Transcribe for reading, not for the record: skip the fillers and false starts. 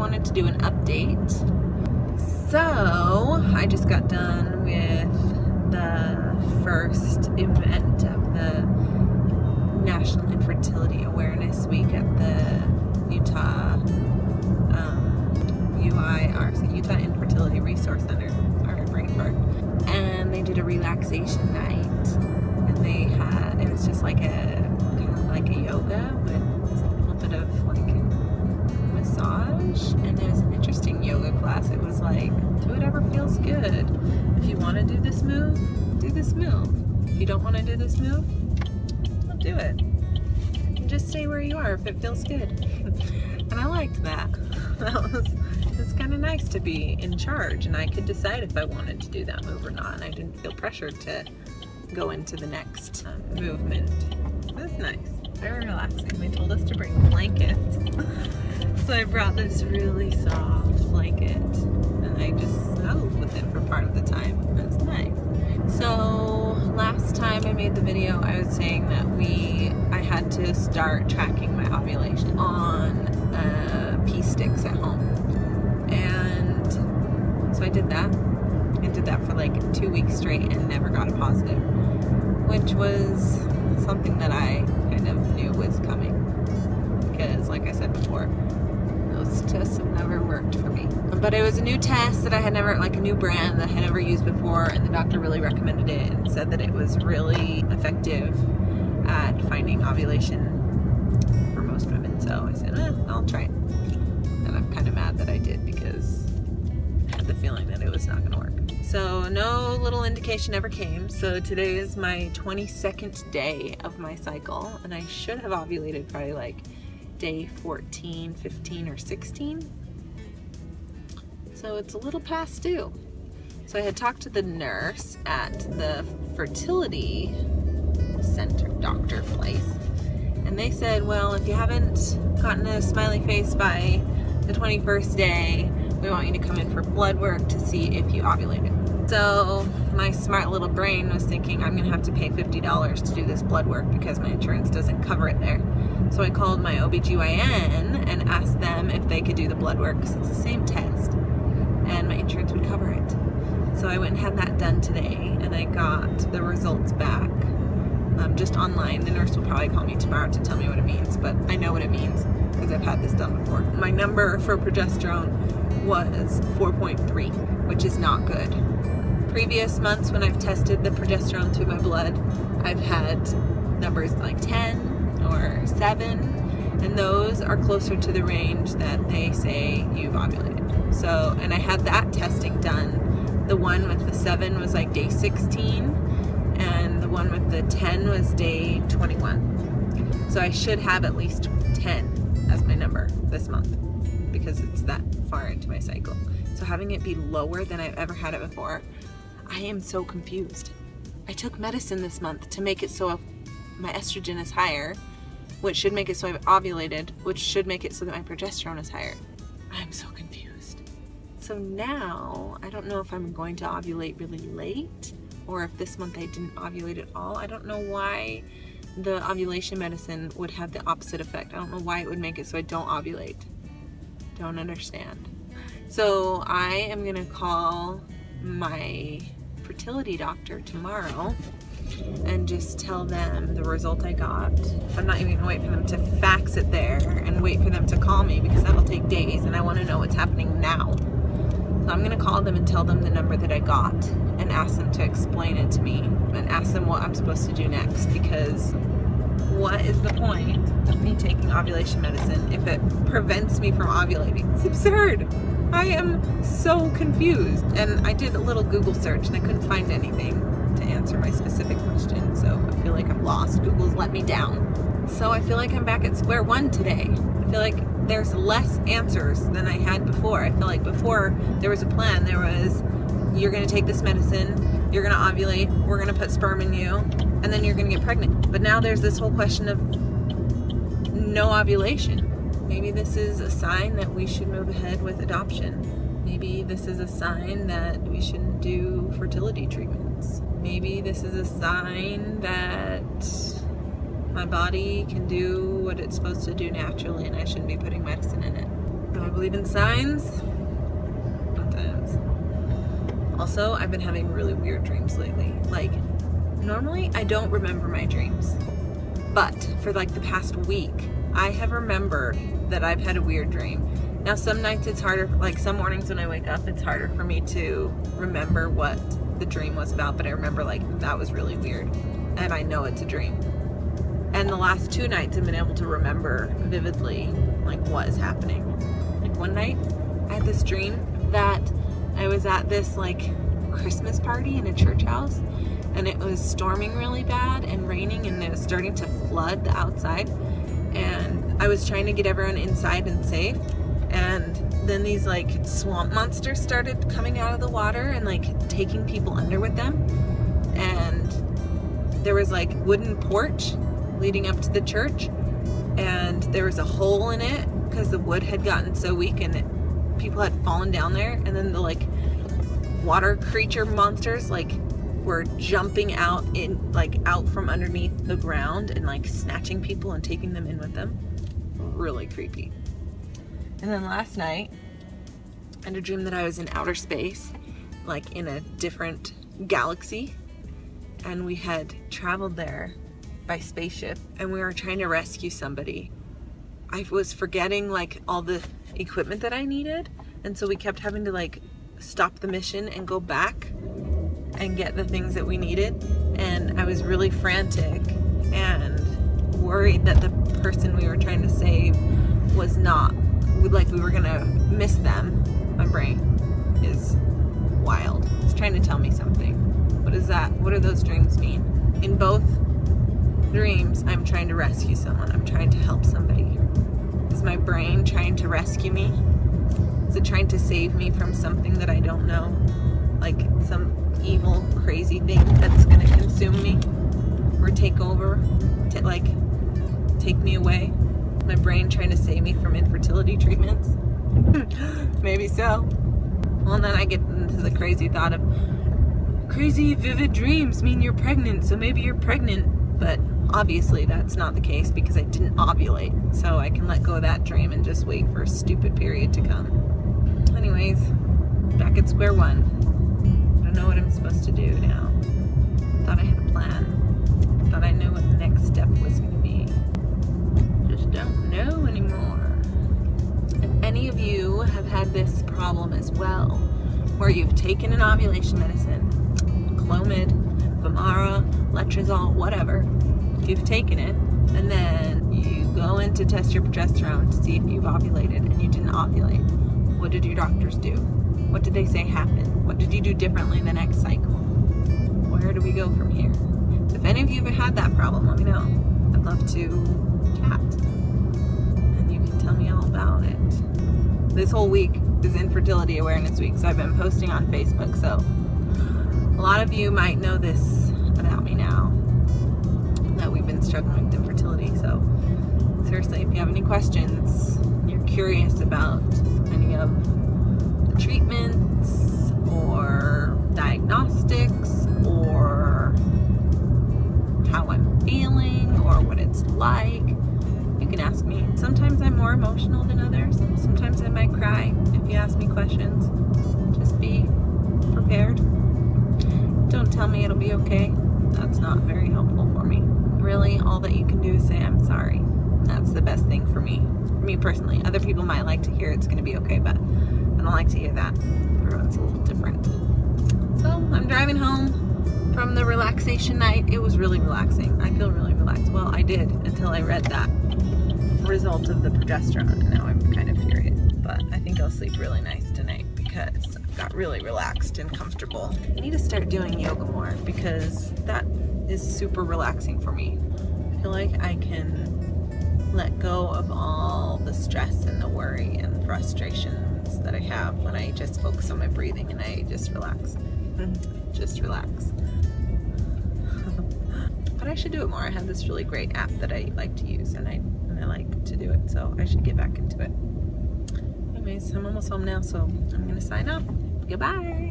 wanted to do an update. So I just got done with the first event of the National Infertility Awareness Week at the Utah Utah Infertility Resource Center, or brain fart. And they did a relaxation night, and it was just like kind of like a yoga with a little bit of like massage, and it was an interesting yoga class. It was like, do whatever feels good. If you want to do this move, do this move. If you don't want to do this move, don't do it. And just stay where you are if it feels good. And I liked that. It's kind of nice to be in charge, and I could decide if I wanted to do that move or not, and I didn't feel pressured to go into the next movement. It was nice, very relaxing. They told us to bring blankets, so I brought this really soft blanket, and I just snuggled with it for part of the time. It was nice. So last time I made the video, I was saying that I had to start tracking my ovulation on pee sticks at home. And so I did that. I did that for like 2 weeks straight and never got a positive, which was something that I kind of knew was coming, because like I said before, those tests have never worked for me. But it was a new test that I had never, like a new brand that I had never used before, and the doctor really recommended it and said that it was really effective at finding ovulation for most women. So I said, I'll try it. And I'm kind of mad that I did, because I had the feeling that it was not going to work. So no little indication ever came. So today is my 22nd day of my cycle, and I should have ovulated probably like day 14, 15, or 16. So it's a little past due. So I had talked to the nurse at the fertility center doctor place, and they said, well, if you haven't gotten a smiley face by the 21st day, we want you to come in for blood work to see if you ovulated. So my smart little brain was thinking, I'm gonna have to pay $50 to do this blood work because my insurance doesn't cover it there. So I called my OBGYN and asked them if they could do the blood work, because it's the same test and my insurance would cover it. So I went and had that done today, and I got the results back just online. The nurse will probably call me tomorrow to tell me what it means, but I know what it means because I've had this done before. My number for progesterone was 4.3, which is not good. Previous months when I've tested the progesterone through my blood, I've had numbers like 10 or 7, and those are closer to the range that they say you've ovulated. So, and I had that testing done. The one with the 7 was like day 16, and the one with the 10 was day 21. So I should have at least 10 as my number this month, because it's that far into my cycle. So having it be lower than I've ever had it before, I am so confused. I took medicine this month to make it so my estrogen is higher, which should make it so I've ovulated, which should make it so that my progesterone is higher. I'm so confused. So now, I don't know if I'm going to ovulate really late, or if this month I didn't ovulate at all. I don't know why the ovulation medicine would have the opposite effect. I don't know why it would make it so I don't ovulate. Don't understand. So I am gonna call my fertility doctor tomorrow and just tell them the result I got. I'm not even gonna wait for them to fax it there and wait for them to call me, because that'll take days, and I want to know what's happening now. So I'm gonna call them and tell them the number that I got and ask them to explain it to me, and ask them what I'm supposed to do next, because what is the point of me taking ovulation medicine if it prevents me from ovulating? It's absurd. I am so confused. And I did a little Google search and I couldn't find anything to answer my specific question, so I feel like I'm lost. Google's let me down. So I feel like I'm back at square one today. I feel like there's less answers than I had before. I feel like before there was a plan. There was, you're gonna take this medicine, you're gonna ovulate, we're gonna put sperm in you, and then you're gonna get pregnant. But now there's this whole question of no ovulation. Maybe this is a sign that we should move ahead with adoption. Maybe this is a sign that we shouldn't do fertility treatments. Maybe this is a sign that my body can do what it's supposed to do naturally and I shouldn't be putting medicine in it. Do I believe in signs? Sometimes. Also, I've been having really weird dreams lately. Like, normally I don't remember my dreams, but for like the past week, I have remembered that I've had a weird dream. Now, some nights it's harder, like some mornings when I wake up, it's harder for me to remember what the dream was about, but I remember like that was really weird and I know it's a dream. And the last 2 nights I've been able to remember vividly like what is happening. Like one night I had this dream that I was at this like Christmas party in a church house, and it was storming really bad and raining, and it was starting to flood the outside, and I was trying to get everyone inside and safe, and then these like swamp monsters started coming out of the water and like taking people under with them, and there was like wooden porch leading up to the church, and there was a hole in it because the wood had gotten so weak and people had fallen down there, and then the like water creature monsters like were jumping out from underneath the ground and like snatching people and taking them in with them. Really creepy. And then last night I had a dream that I was in outer space, like in a different galaxy, and we had traveled there by spaceship and we were trying to rescue somebody. I was forgetting like all the equipment that I needed, and so we kept having to like stop the mission and go back and get the things that we needed, and I was really frantic and worried that the person we were trying to save was not, like we were gonna miss them. My brain is wild. It's trying to tell me something. What is that? What do those dreams mean? In both dreams, I'm trying to rescue someone. I'm trying to help somebody. Is my brain trying to rescue me? Is it trying to save me from something that I don't know? Like some evil, crazy thing that's gonna consume me or take over, take me away? My brain trying to save me from infertility treatments? Maybe so. Well, and then I get into the crazy thought of crazy vivid dreams mean you're pregnant, so maybe you're pregnant. But obviously that's not the case because I didn't ovulate, so I can let go of that dream and just wait for a stupid period to come. Anyways, back at square one. I don't know what I'm supposed to do now. Thought I had a plan. Thought I knew what the next step was going to be. Just don't know anymore. If any of you have had this problem as well, where you've taken an ovulation medicine, Clomid, Femara, Letrozole, whatever, you've taken it, and then you go in to test your progesterone to see if you've ovulated and you didn't ovulate. What did your doctors do? What did they say happened? What did you do differently the next cycle? Where do we go from here? So if any of you have had that problem, let me know. I'd love to chat. And you can tell me all about it. This whole week is Infertility Awareness Week, so I've been posting on Facebook. So a lot of you might know this about me now, that we've been struggling with infertility. So seriously, if you have any questions, you're curious about any of the treatments or diagnostics or how I'm feeling or what it's like, you can ask me. Sometimes I'm more emotional than others. Sometimes I might cry if you ask me questions. Just be prepared. Don't tell me it'll be okay. That's not very helpful for me. Really, all that you can do is say, I'm sorry. That's the best thing for me. For me personally. Other people might like to hear it's going to be okay, but I don't like to hear that. Everyone's a little different. So, I'm driving home from the relaxation night. It was really relaxing. I feel really relaxed. Well, I did until I read that result of the progesterone, and now I'm kind of furious. But I think I'll sleep really nice tonight because I got really relaxed and comfortable. I need to start doing yoga more because that is super relaxing for me. I feel like I can let go of all the stress and the worry and frustrations that I have when I just focus on my breathing and I just relax. Just relax. But I should do it more. I have this really great app that I like to use, and I like to do it, so I should get back into it. Anyways, I'm almost home now, so I'm gonna sign off. Goodbye.